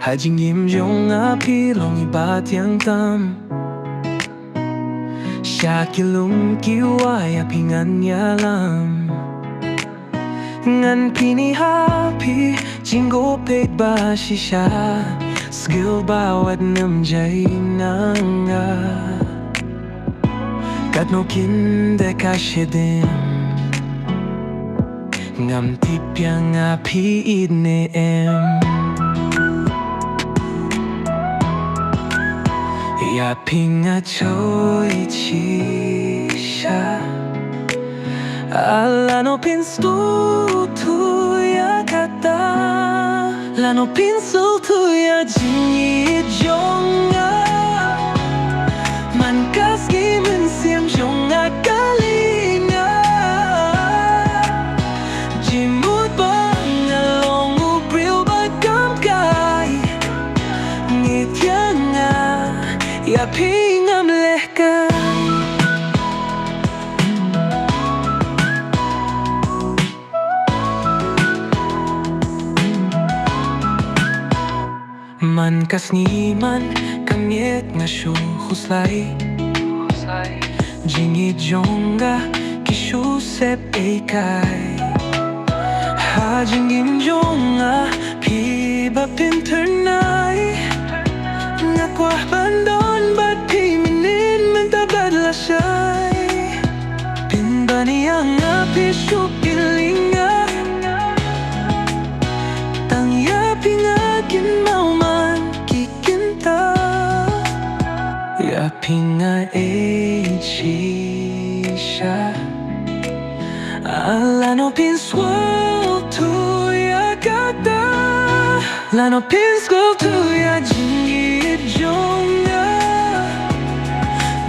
Hajing im yung api long iba tiang tam Siya kilung kiwaya pingan yalam Ngan pini happy Jingo pek ba siya Skill bawat namjay nanga Kat no kinde kashedim Ngam tipyang api idneem Ya pinga choy chisha Lano pinsul tu ya kata Lano pinsul tu ya jingi jonga Man kaski men siam jonga kalinga Jimut bang along ubril bagam kai Ngityanga Ya pingam lehka Man kasni man kanyet nga shu huslai Jingi jonga kishu sep eikai Ha jingim jonga piba pinternai Nga kwa bandon bat pi minin mentabad lasay Pinbani ang api shu pilinga Tang ya pingakin mauman kikinta Ya pinga echisha Lano pinswell tu ya kata Lano pinswell tu ya jingi jonga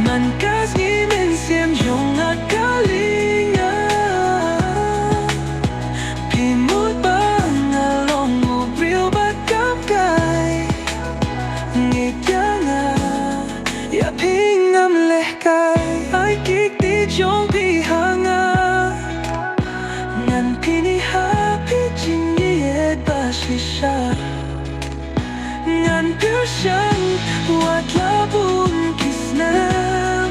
Man kasni men siam jonga kalinga Pimut bang along ubril bagam kai Ngityanga ya pingam lehkai Ay kik di jong pihanga Ngan pini happy jingi et basisha Ngan pirsang wat labun kisnam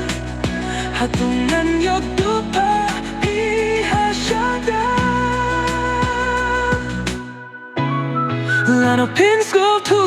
Hatungan yok dupa pihasyadam Lano pinsko tu